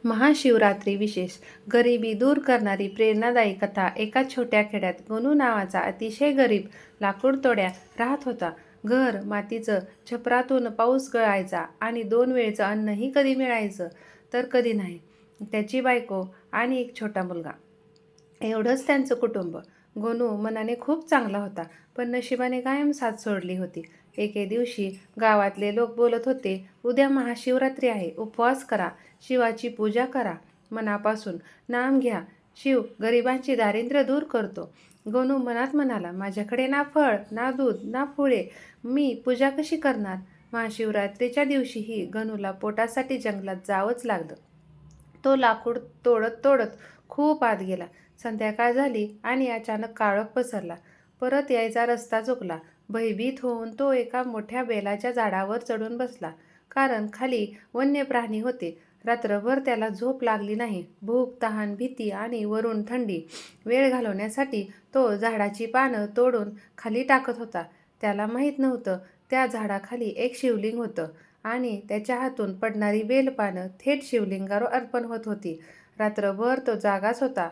महाशिवरात्री विशेष गरिबी दूर करणारी प्रेरणादायी कथा. एका छोट्या खेड्यात गणू नावाचा अतिशय गरीब लाकूडतोड्या राहत होता. घर मातीचं, छपरातून पाऊस गळायचा आणि 2 वेळचं अन्नही कधी मिळायचं तर कधी नाही. त्याची बायको आणि एक छोटा मुलगा, एवढंच त्यांचं कुटुंब. गोनू मनाने खूप चांगला होता, पण नशिबाने कायम साथ सोडली होती. एके दिवशी गावातले लोक बोलत होते, उद्या महाशिवरात्री आहे, उपवास करा, शिवाची पूजा करा, मनापासून नाम घ्या, शिव गरिबांची दारिद्र्य दूर करतो. गोनू मनात म्हणाला, माझ्याकडे ना फळ, ना दूध, ना फुले, मी पूजा कशी करणार? महाशिवरात्रीच्या दिवशीही गणूला पोटासाठी जंगलात जावंच लागलं. तो लाकूड तोडत तोडत खूप आत गेला. संध्याकाळ झाली आणि अचानक काळोख पसरला. परत यायचा रस्ता चुकला. भयभीत होऊन तो एका मोठ्या बेलाच्या झाडावर चढून बसला, कारण खाली वन्य प्राणी होते. रात्रभर त्याला झोप लागली नाही. भूक, तहान, भीती आणि वरून थंडी. वेळ घालवण्यासाठी तो झाडाची पानं तोडून खाली टाकत होता. त्याला माहीत नव्हतं, त्या झाडाखाली एक शिवलिंग होतं आणि त्याच्या हातून पडणारी बेलपानं थेट शिवलिंगावर अर्पण होत होती. रात्रभर तो जागाच होता.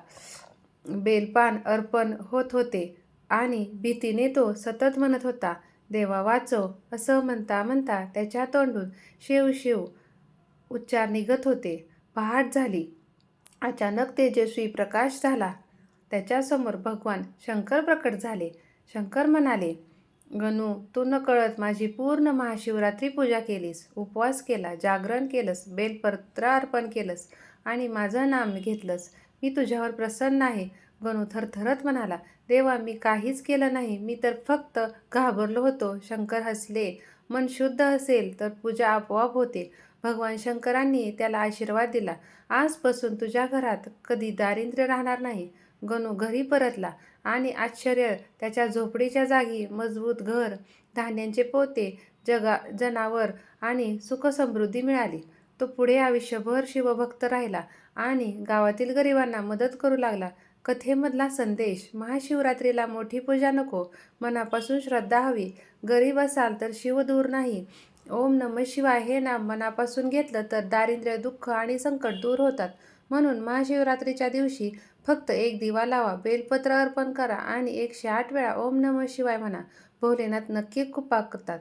बेलपान अर्पण होत होते आणि भीतीने तो सतत म्हणत होता, देवा वाचव. असं म्हणता म्हणता त्याच्या तोंडून शिव शिव उच्चार निघत होते. पहाट झाली. अचानक तेजस्वी प्रकाश झाला. त्याच्यासमोर भगवान शंकर प्रकट झाले. शंकर म्हणाले, गणू, तू नकळत माझी पूर्ण महाशिवरात्री पूजा केलीस, उपवास केला, जागरण केलंस, बेलपत्र अर्पण केलंस आणि माझं नाम घेतलंस. मी तुझ्यावर प्रसन्न आहे. गणू थरथरत म्हणाला, देवा, मी काहीच केलं नाही, मी तर फक्त घाबरलो होतो. शंकर हसले, मन शुद्ध असेल तर पूजा आपोआप होते. भगवान शंकरांनी त्याला आशीर्वाद दिला, आजपासून तुझ्या घरात कधी दारिद्र्य राहणार नाही. गणू घरी परतला आणि आश्चर्य, त्याच्या झोपडीच्या जागी मजबूत घर, धान्यांचे पोते, जनावर आणि सुखसमृद्धी मिळाली. तो पुढे आयुष्यभर शिवभक्त राहिला आणि गावातील गरिबांना मदत करू लागला. कथेमधला संदेश, महाशिवरात्रीला मोठी पूजा नको, मनापासून श्रद्धा हवी. गरीब असाल तर शिव दूर नाही. ओम नमः शिवाय हे नाम मनापासून घेतलं तर दारिद्र्य, दुःख आणि संकट दूर होतात. म्हणून महाशिवरात्रीच्या दिवशी फक्त एक दिवा लावा, बेलपत्र अर्पण करा आणि 108 वेळा ओम नमः शिवाय म्हणा. भोलेनाथ नक्की कृपा करतात.